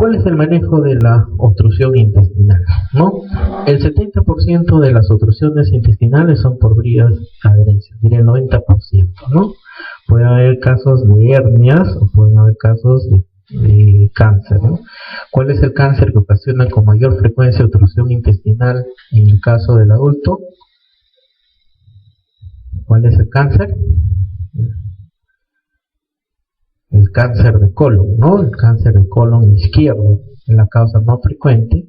¿Cuál es el manejo de la obstrucción intestinal? ¿No? El 70% de las obstrucciones intestinales son por vías adherencias, mire, el 90%, ¿no? Pueden haber casos de hernias o pueden haber casos de cáncer, ¿no? ¿Cuál es el cáncer que ocasiona con mayor frecuencia obstrucción intestinal en el caso del adulto? ¿Cuál es el cáncer? El cáncer de colon, ¿no? El cáncer de colon izquierdo es la causa más frecuente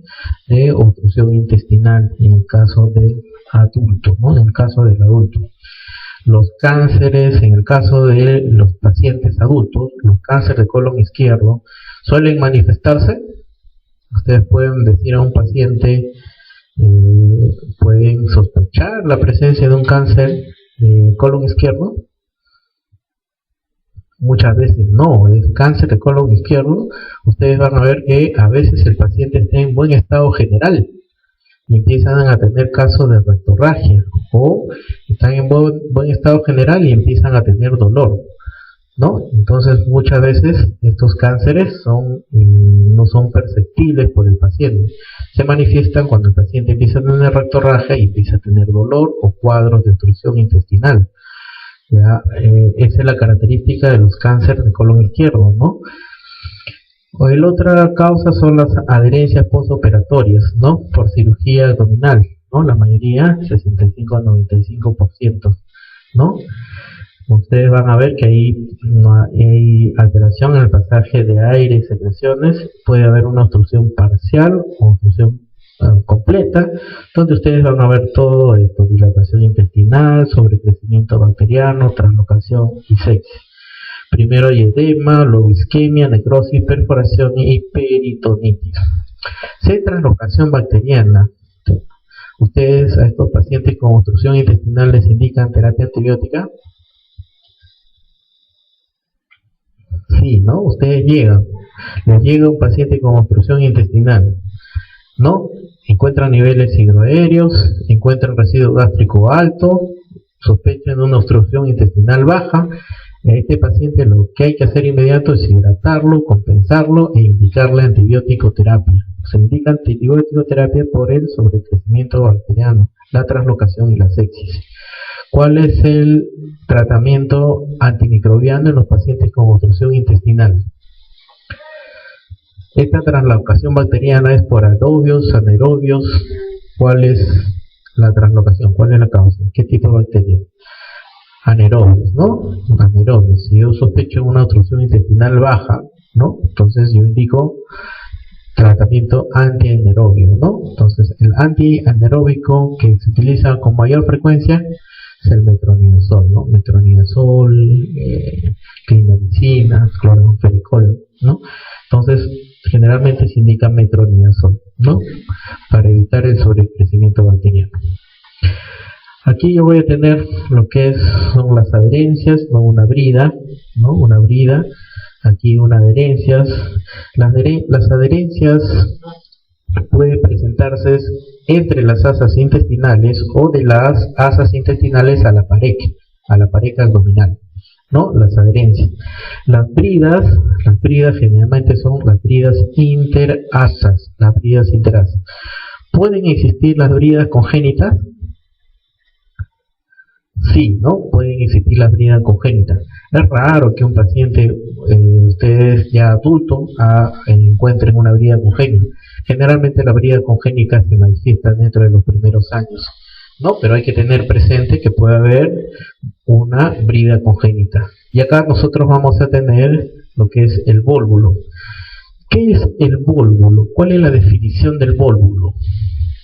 de obstrucción intestinal en el caso del adulto, ¿no? En el caso del adulto. Los cánceres, en el caso de los pacientes adultos, los cánceres de colon izquierdo suelen manifestarse. Ustedes pueden decir a un paciente, pueden sospechar la presencia de un cáncer de colon izquierdo. Muchas veces no, el cáncer de colon izquierdo, ustedes van a ver que a veces el paciente está en buen estado general y empiezan a tener casos de rectorragia, o están en buen estado general y empiezan a tener dolor, ¿no? Entonces muchas veces estos cánceres no son perceptibles por el paciente, se manifiestan cuando el paciente empieza a tener rectorragia y empieza a tener dolor o cuadros de obstrucción intestinal. Ya, esa es la característica de los cánceres de colon izquierdo, ¿no? O la otra causa son las adherencias postoperatorias, ¿no? Por cirugía abdominal, ¿no? La mayoría, 65 a 95%, ¿no? Ustedes van a ver que hay alteración en el pasaje de aire y secreciones, puede haber una obstrucción parcial o obstrucción completa, donde ustedes van a ver todo esto: dilatación intestinal, sobrecrecimiento bacteriano, translocación y sepsis. Primero hay edema, luego isquemia, necrosis, perforación y peritonitis. Si hay translocación bacteriana, ustedes a estos pacientes con obstrucción intestinal les indican terapia antibiótica. Sí, ¿no? Ustedes les llega un paciente con obstrucción intestinal, ¿no? Encuentran niveles hidroaéreos, encuentran residuo gástrico alto, sospechan una obstrucción intestinal baja. A este paciente lo que hay que hacer inmediato es hidratarlo, compensarlo e indicarle antibiótico terapia. Se indica antibiótico terapia por el sobrecrecimiento bacteriano, la translocación y la sepsis. ¿Cuál es el tratamiento antimicrobiano en los pacientes con obstrucción intestinal? Esta translocación bacteriana es por aerobios, anaerobios. ¿Cuál es la translocación? ¿Cuál es la causa? ¿Qué tipo de bacteria? Anaerobios, ¿no? Anaerobios. Si yo sospecho una obstrucción intestinal baja, ¿no? Entonces yo indico tratamiento antianaerobio, ¿no? Entonces el antianaeróbico que se utiliza con mayor frecuencia es el metronidazol, ¿no? Metronidazol, clindamicina, cloranfericol, ¿no? Entonces generalmente se indica metronidazol, ¿no? Para evitar el sobrecrecimiento bacteriano. Aquí yo voy a tener lo que son las adherencias, ¿no? Una brida, ¿no? Una brida. Aquí unas adherencias. Las adherencias pueden presentarse entre las asas intestinales o de las asas intestinales a la pared abdominal, ¿no? Las adherencias. Las bridas generalmente son las bridas interasas, ¿Pueden existir las bridas congénitas? Sí, ¿no? Pueden existir las bridas congénitas. Es raro que un paciente, ustedes ya adulto, encuentren una brida congénita. Generalmente la brida congénita se manifiesta dentro de los primeros años, ¿no? Pero hay que tener presente que puede haber una brida congénita. Y acá nosotros vamos a tener lo que es el vólvulo. ¿Qué es el vólvulo? ¿Cuál es la definición del vólvulo?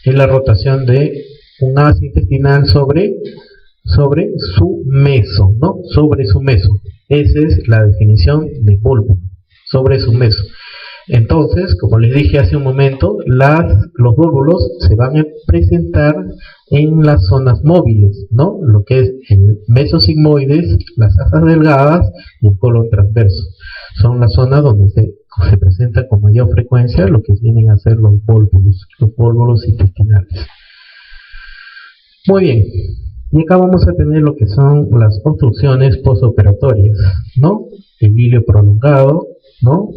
Es la rotación de un asa intestinal sobre su meso, ¿no? Sobre su meso. Esa es la definición de vólvulo, sobre su meso. Entonces, como les dije hace un momento, los vólvulos se van a presentar en las zonas móviles, ¿no? Lo que es el meso sigmoides, las asas delgadas y el colon transverso. Son las zonas donde se presenta con mayor frecuencia lo que vienen a ser los vólvulos intestinales. Muy bien. Y acá vamos a tener lo que son las obstrucciones postoperatorias, ¿no? El hilio prolongado, ¿no?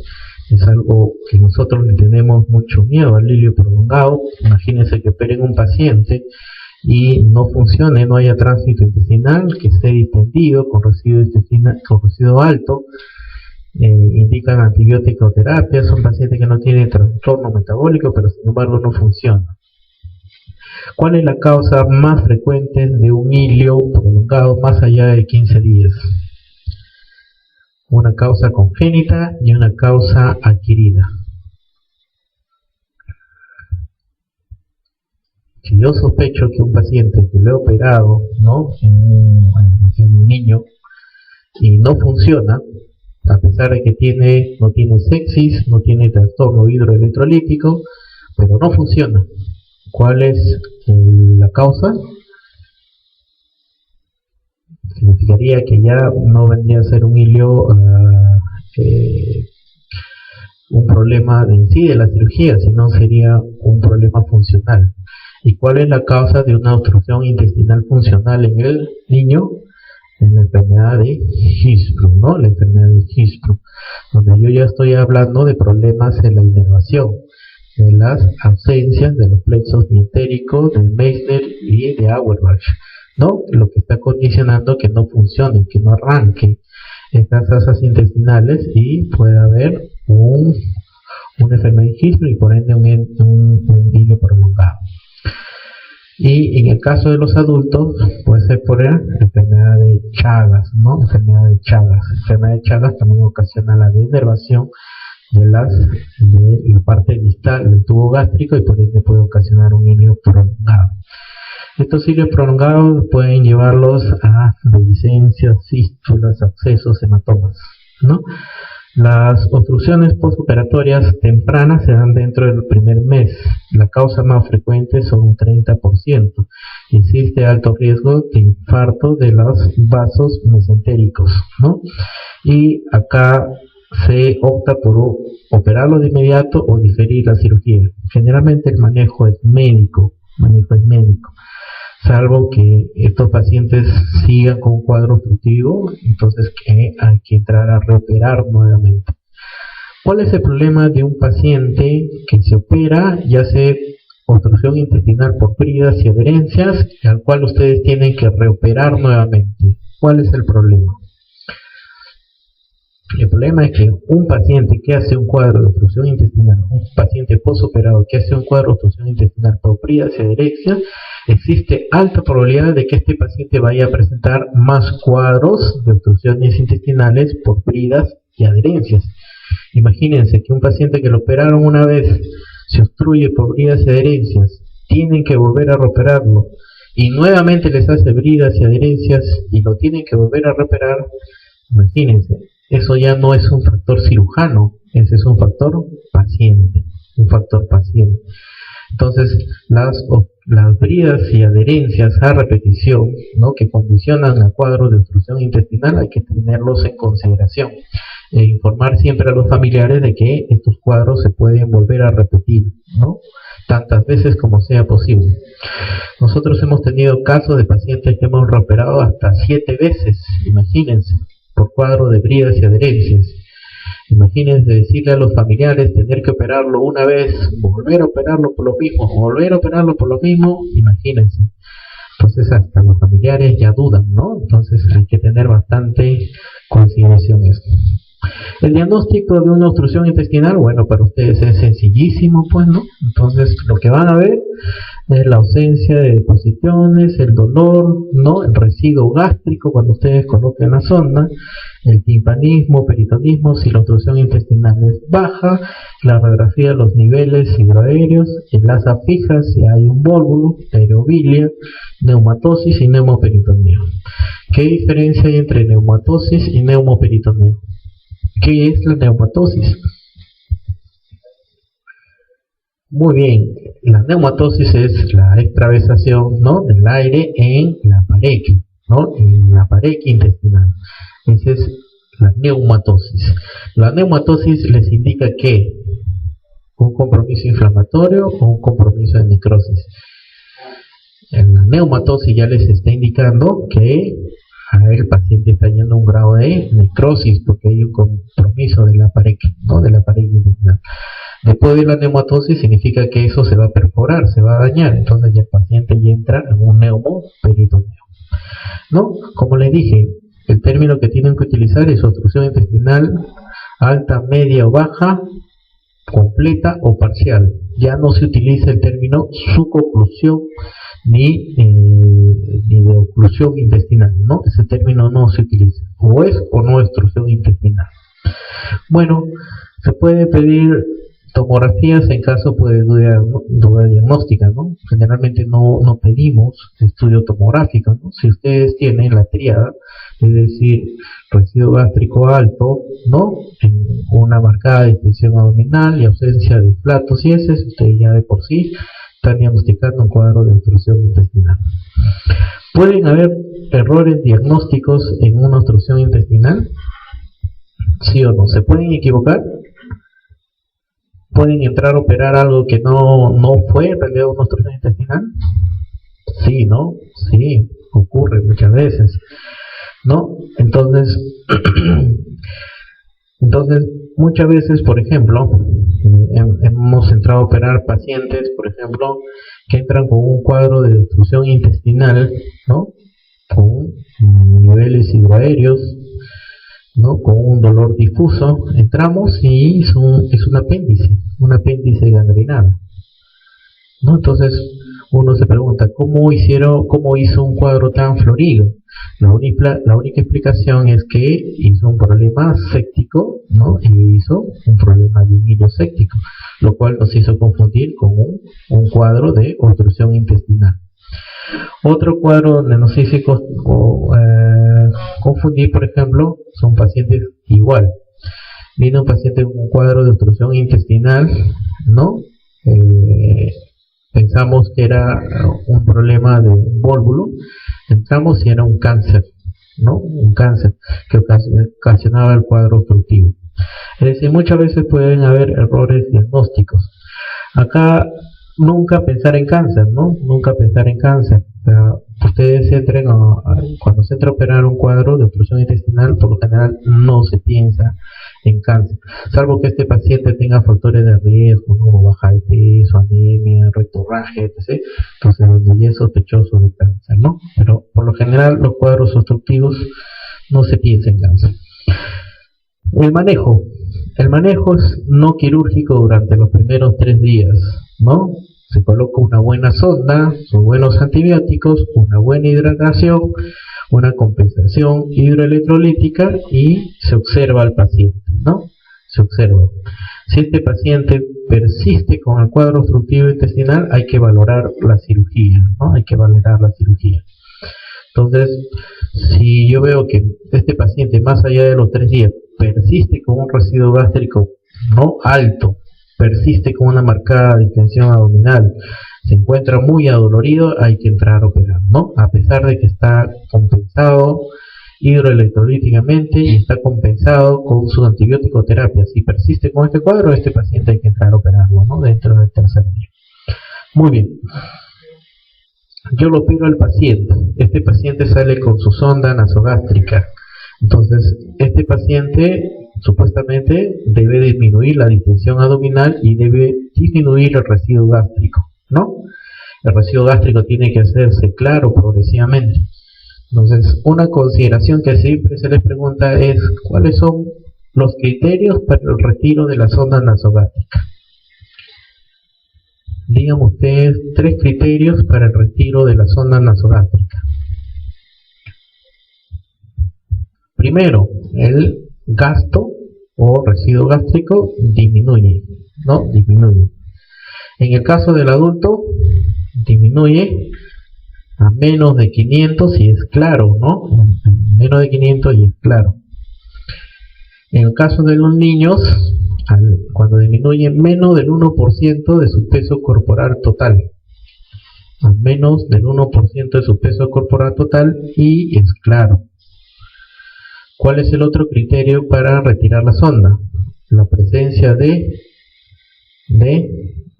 Es algo que nosotros le tenemos mucho miedo al hilio prolongado. Imagínense que operen un paciente y no funcione, no haya tránsito intestinal, que esté distendido, con residuo alto, indican antibiótico-terapia. Es un paciente que no tiene trastorno metabólico, pero sin embargo no funciona. ¿Cuál es la causa más frecuente de un hilio prolongado más allá de 15 días? Una causa congénita y una causa adquirida. Si yo sospecho que un paciente que lo he operado, ¿no?, en un niño y no funciona, a pesar de que no tiene sepsis, no tiene trastorno hidroelectrolítico, pero no funciona. ¿Cuál es la causa? Significaría que ya no vendría a ser un hilio, un problema en sí de la cirugía, sino sería un problema funcional. ¿Y cuál es la causa de una obstrucción intestinal funcional en el niño? En la enfermedad de Hirschsprung, ¿no? La enfermedad de Hirschsprung, donde yo ya estoy hablando de problemas en la inervación, de las ausencias de los plexos mientéricos, de Meissner y de Auerbach, ¿no? Lo que está condicionando que no funcione, que no arranque estas asas intestinales y pueda haber una enfermedad de Hirschsprung y por ende un hilio prolongado. Y en el caso de los adultos puede ser por la enfermedad de Chagas, ¿no? Enfermedad de Chagas. La enfermedad de Chagas también ocasiona la denervación de la parte distal del tubo gástrico y por ende puede ocasionar un hilio prolongado. Estos hilios prolongados pueden llevarlos a dehiscencias, fístulas, abscesos, hematomas, ¿no? Las obstrucciones postoperatorias tempranas se dan dentro del primer mes. La causa más frecuente son un 30%. Existe alto riesgo de infarto de los vasos mesentéricos, ¿no? Y acá se opta por operarlo de inmediato o diferir la cirugía. Generalmente el manejo es médico, salvo que estos pacientes sigan con un cuadro obstructivo, entonces hay que entrar a reoperar nuevamente. ¿Cuál es el problema de un paciente que se opera y hace obstrucción intestinal por bridas y adherencias, al cual ustedes tienen que reoperar nuevamente? ¿Cuál es el problema? El problema es que un paciente que hace un cuadro de obstrucción intestinal, un paciente postoperado que hace un cuadro de obstrucción intestinal por bridas y adherencias, existe alta probabilidad de que este paciente vaya a presentar más cuadros de obstrucciones intestinales por bridas y adherencias. Imagínense que un paciente que lo operaron una vez se obstruye por bridas y adherencias, tienen que volver a reoperarlo y nuevamente les hace bridas y adherencias y lo tienen que volver a reoperar. Imagínense, eso ya no es un factor cirujano, ese es un factor paciente, Entonces, las bridas y adherencias a repetición, ¿no?, que condicionan a cuadros de obstrucción intestinal, hay que tenerlos en consideración e informar siempre a los familiares de que estos cuadros se pueden volver a repetir, ¿no?, tantas veces como sea posible. Nosotros hemos tenido casos de pacientes que hemos reoperado hasta 7 veces, imagínense, por cuadro de bridas y adherencias. Imagínense decirle a los familiares tener que operarlo una vez, volver a operarlo por lo mismo, imagínense. Entonces hasta los familiares ya dudan, ¿no? Entonces hay que tener bastante consideración esto. El diagnóstico de una obstrucción intestinal, bueno, para ustedes es sencillísimo, pues, ¿no? Entonces lo que van a ver es la ausencia de deposiciones, el dolor, ¿no?, el residuo gástrico cuando ustedes coloquen la sonda, el timpanismo, peritonismo, si la obstrucción intestinal es baja, la radiografía de los niveles hidroaéreos, el asa fija si hay un vólvulo, aerobilia, neumatosis y neumoperitoneo. ¿Qué diferencia hay entre neumatosis y neumoperitoneo? ¿Qué es la neumatosis? Muy bien, la neumatosis es la extravasación, ¿no?, del aire en la pareja, ¿no?, en la pared intestinal. Esa es la neumatosis. La neumatosis les indica que un compromiso inflamatorio o un compromiso de necrosis. En la neumatosis ya les está indicando que el paciente está yendo a un grado de necrosis porque hay un compromiso de la pared, ¿no? De la pared intestinal. Después de la neumatosis significa que eso se va a perforar, se va a dañar, entonces ya el paciente ya entra en un neumoperitoneo, ¿no? Como les dije, el término que tienen que utilizar es obstrucción intestinal alta, media o baja, completa o parcial. Ya no se utiliza el término suboclusión ni de oclusión intestinal, ¿no? Ese término no se utiliza. O es o no obstrucción intestinal. Bueno, se puede pedir tomografías en caso de duda diagnóstica, ¿no? Generalmente no pedimos estudio tomográfico, ¿no? Si ustedes tienen la tríada, es decir, residuo gástrico alto, ¿no? En una marcada distensión abdominal y ausencia de platos y heces, ustedes ya de por sí están diagnosticando un cuadro de obstrucción intestinal. ¿Pueden haber errores diagnósticos en una obstrucción intestinal? ¿Sí o no? ¿Se pueden equivocar? ¿Pueden entrar a operar algo que no fue en realidad una obstrucción intestinal? Sí, ¿no? Sí, ocurre muchas veces, ¿no? Entonces, muchas veces, por ejemplo, hemos entrado a operar pacientes, por ejemplo, que entran con un cuadro de obstrucción intestinal, ¿no? Con niveles hidroaéreos, ¿no? Con un dolor difuso, entramos y es un apéndice gangrenado, ¿no? Entonces uno se pregunta, ¿cómo hizo un cuadro tan florido? La única explicación es que hizo un problema séptico, ¿no? Y hizo un problema de un hilo séptico, lo cual nos hizo confundir con un cuadro de obstrucción intestinal. Otro cuadro donde nos hice confundir, por ejemplo, son pacientes igual. Viene un paciente con un cuadro de obstrucción intestinal, ¿no? Pensamos que era un problema de vólvulo, entramos y era un cáncer, ¿no? Un cáncer que ocasionaba el cuadro obstructivo. Es decir, muchas veces pueden haber errores diagnósticos. Acá nunca pensar en cáncer, ¿no? Nunca pensar en cáncer. O sea, ustedes cuando se entra a operar un cuadro de obstrucción intestinal, por lo general no se piensa en cáncer, salvo que este paciente tenga factores de riesgo, ¿no? Baja de peso, anemia, retorraje, etc. Entonces, donde ya es sospechoso de cáncer, ¿no? Pero por lo general los cuadros obstructivos no se piensa en cáncer. El manejo es no quirúrgico durante los primeros 3 días, ¿no? Se coloca una buena sonda, son buenos antibióticos, una buena hidratación, una compensación hidroelectrolítica y se observa al paciente, ¿no? Se observa. Si este paciente persiste con el cuadro obstructivo intestinal, hay que valorar la cirugía, ¿no? Hay que valorar la cirugía. Entonces, si yo veo que este paciente, más allá de los 3 días, persiste con un residuo gástrico no alto, persiste con una marcada distensión abdominal, se encuentra muy adolorido, hay que entrar a operar, ¿no? A pesar de que está compensado hidroelectrolíticamente y está compensado con su antibiótico terapia. Si persiste con este cuadro, este paciente hay que entrar a operarlo, ¿no? Dentro del 3er día. Muy bien. Yo lo opero al paciente. Este paciente sale con su sonda nasogástrica. Entonces, este paciente supuestamente debe disminuir la distensión abdominal y debe disminuir el residuo gástrico, ¿no? El residuo gástrico tiene que hacerse claro progresivamente. Entonces, una consideración que siempre se les pregunta es ¿cuáles son los criterios para el retiro de la sonda nasogástrica? Digan ustedes 3 criterios para el retiro de la sonda nasogástrica. Primero, el gasto o residuo gástrico disminuye, ¿no? Disminuye. En el caso del adulto, disminuye a menos de 500 si es claro, ¿no? Menos de 500 y es claro. En el caso de los niños, cuando disminuye menos del 1% de su peso corporal total. A menos del 1% de su peso corporal total y es claro. ¿Cuál es el otro criterio para retirar la sonda? La presencia de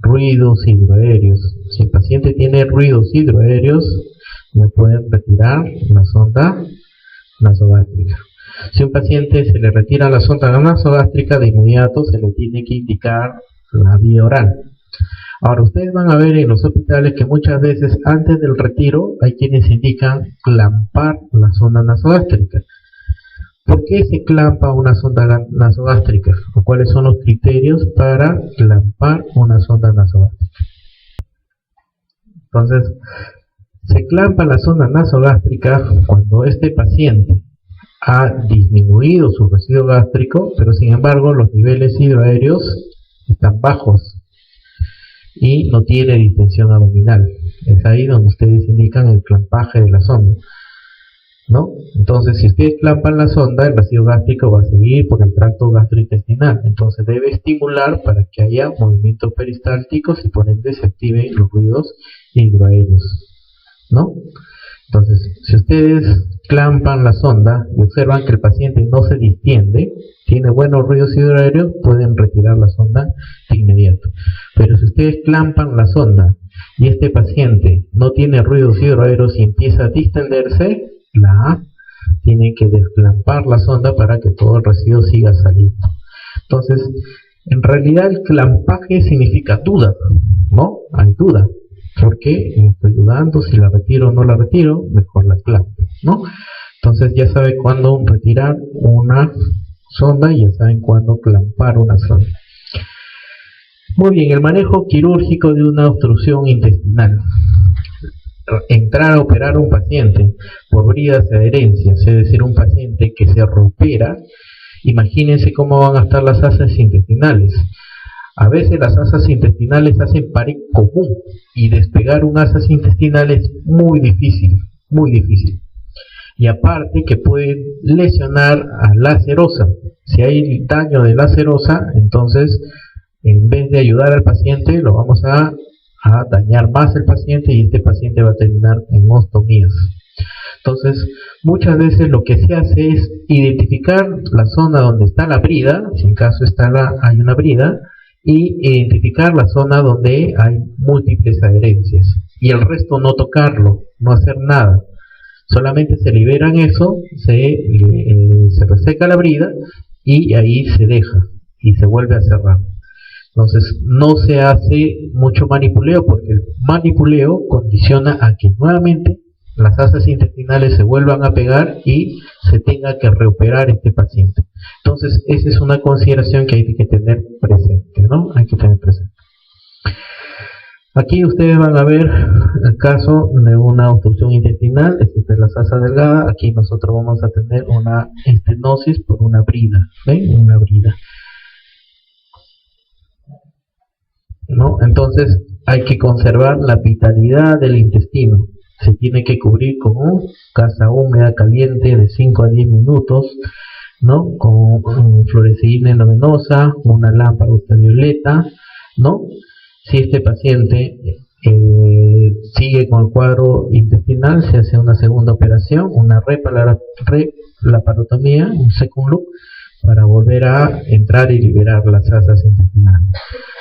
ruidos hidroaéreos. Si el paciente tiene ruidos hidroaéreos, le pueden retirar la sonda nasogástrica. Si a un paciente se le retira la sonda nasogástrica, de inmediato se le tiene que indicar la vía oral. Ahora, ustedes van a ver en los hospitales que muchas veces antes del retiro hay quienes indican clampar la sonda nasogástrica. ¿Por qué se clampa una sonda nasogástrica? ¿O cuáles son los criterios para clampar una sonda nasogástrica? Entonces, se clampa la sonda nasogástrica cuando este paciente ha disminuido su residuo gástrico, pero sin embargo los niveles hidroaéreos están bajos y no tiene distensión abdominal. Es ahí donde ustedes indican el clampaje de la sonda, ¿no? Entonces, si ustedes clampan la sonda, el residuo gástrico va a seguir por el tracto gastrointestinal. Entonces debe estimular para que haya movimientos peristálticos y por ende se activen los ruidos hidroaéreos, ¿no? Entonces, si ustedes clampan la sonda y observan que el paciente no se distiende, tiene buenos ruidos hidroaéreos, pueden retirar la sonda de inmediato. Pero si ustedes clampan la sonda y este paciente no tiene ruidos hidroaéreos y empieza a distenderse, tienen que desclampar la sonda para que todo el residuo siga saliendo. Entonces, en realidad el clampaje significa duda, ¿no? Hay duda. ¿Por qué? Estoy dudando si la retiro o no la retiro, mejor la clampo, ¿no? Entonces ya saben cuándo retirar una sonda y ya saben cuándo clampar una sonda. Muy bien, el manejo quirúrgico de una obstrucción intestinal. Entrar a operar a un paciente por bridas de adherencias, es decir, un paciente que se reopera, imagínense cómo van a estar las asas intestinales. A veces las asas intestinales hacen pared común y despegar un asas intestinal es muy difícil, muy difícil. Y aparte que pueden lesionar a la serosa. Si hay daño de la serosa, entonces en vez de ayudar al paciente, lo vamos a dañar más el paciente y este paciente va a terminar en ostomías. Entonces, muchas veces lo que se hace es identificar la zona donde está la brida, si en caso hay una brida, y identificar la zona donde hay múltiples adherencias. Y el resto no tocarlo, no hacer nada. Solamente se liberan eso, se reseca la brida y ahí se deja y se vuelve a cerrar. Entonces no se hace mucho manipuleo porque el manipuleo condiciona a que nuevamente las asas intestinales se vuelvan a pegar y se tenga que reoperar este paciente. Entonces esa es una consideración que hay que tener presente, ¿no? Hay que tener presente. Aquí ustedes van a ver el caso de una obstrucción intestinal. Esta es la asa delgada. Aquí nosotros vamos a tener una estenosis por una brida, ¿ven? Una brida, ¿no? Entonces hay que conservar la vitalidad del intestino. Se tiene que cubrir con una gasa húmeda caliente de 5 a 10 minutos, ¿no? Con fluoresceína endovenosa, una lámpara ultravioleta, ¿no? Si este paciente sigue con el cuadro intestinal, se hace una segunda operación, una laparotomía, un second loop, para volver a entrar y liberar las asas intestinales.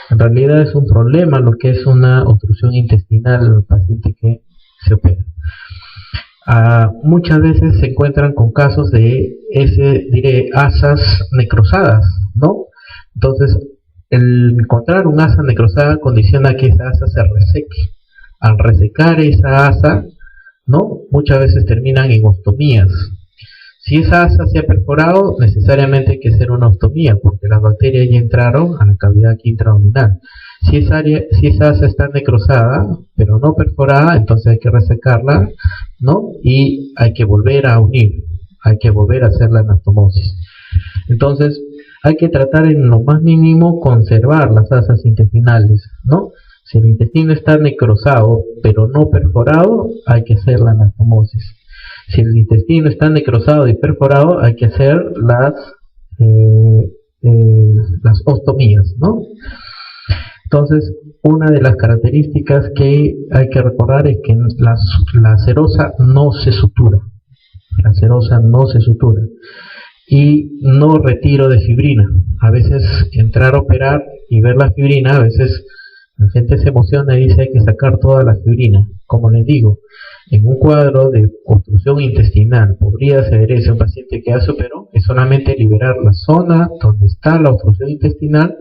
En realidad es un problema lo que es una obstrucción intestinal en el paciente que se opera. Muchas veces se encuentran con casos de asas necrosadas, ¿no? Entonces, el encontrar un asa necrosada condiciona que esa asa se reseque. Al resecar esa asa, ¿no? Muchas veces terminan en ostomías. Si esa asa se ha perforado, necesariamente hay que hacer una ostomía, porque las bacterias ya entraron a la cavidad intraabdominal. Si esa asa está necrosada, pero no perforada, entonces hay que resecarla, ¿no? Y hay que volver a unir, hay que volver a hacer la anastomosis. Entonces, hay que tratar en lo más mínimo conservar las asas intestinales, ¿no? Si el intestino está necrosado, pero no perforado, hay que hacer la anastomosis. Si el intestino está necrosado y perforado, hay que hacer las ostomías, ¿no? Entonces, una de las características que hay que recordar es que la serosa no se sutura. La serosa no se sutura. Y no retiro de fibrina. A veces entrar a operar y ver la fibrina, a veces La gente se emociona y dice hay que sacar toda la fibrina. Como les digo, en un cuadro de obstrucción intestinal podría ser ese un paciente que ya se operó, es solamente liberar la zona donde está la obstrucción intestinal.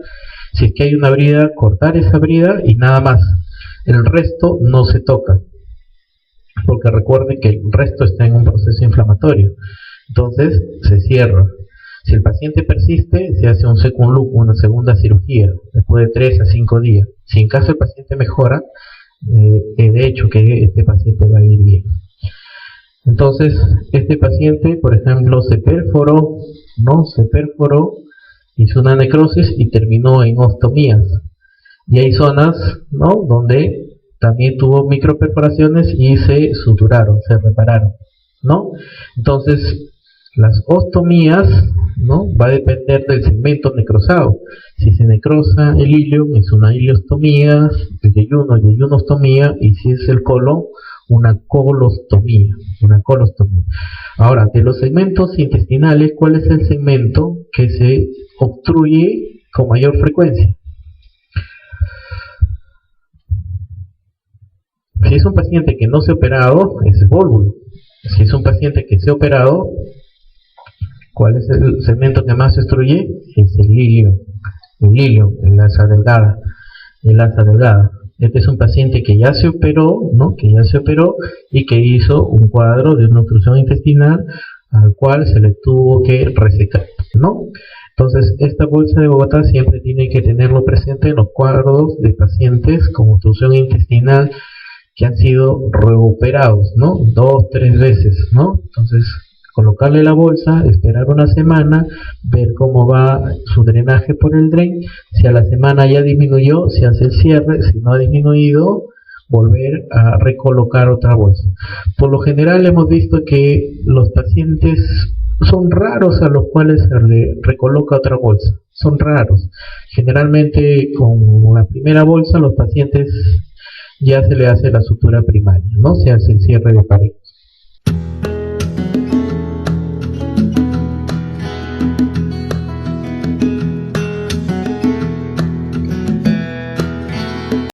Si es que hay una brida, cortar esa brida y nada más. El resto no se toca, porque recuerden que el resto está en un proceso inflamatorio. Entonces se cierra. Si el paciente persiste, se hace un second look, una segunda cirugía, después de 3 a 5 días. Si en caso el paciente mejora, de hecho que este paciente va a ir bien. Entonces, este paciente, por ejemplo, se perforó, hizo una necrosis y terminó en ostomías. Y hay zonas, ¿no?, donde también tuvo microperforaciones y se suturaron, se repararon, ¿no? Entonces, las ostomías, ¿no?, va a depender del segmento necrosado. Si se necrosa el ilion, es una iliostomía, el yeyunostomía, y si es el colon, una colostomía. Ahora, de los segmentos intestinales, ¿cuál es el segmento que se obstruye con mayor frecuencia? Si es un paciente que no se ha operado, es el vólvulo. Si es un paciente que se ha operado, ¿cuál es el segmento que más se obstruye? Es el ilion, el asa delgada. Este es un paciente que ya se operó, ¿no?, y que hizo un cuadro de una obstrucción intestinal al cual se le tuvo que resecar, ¿no? Entonces, esta bolsa de Bogotá siempre tiene que tenerlo presente en los cuadros de pacientes con obstrucción intestinal que han sido reoperados, ¿no?, 2, 3 veces, ¿no? Entonces, colocarle la bolsa, esperar una semana, ver cómo va su drenaje por el DREN. Si a la semana ya disminuyó, se hace el cierre. Si no ha disminuido, volver a recolocar otra bolsa. Por lo general hemos visto que los pacientes son raros a los cuales se le recoloca otra bolsa. Son raros. Generalmente con la primera bolsa los pacientes ya se le hace la sutura primaria, ¿no? Se hace el cierre de pared.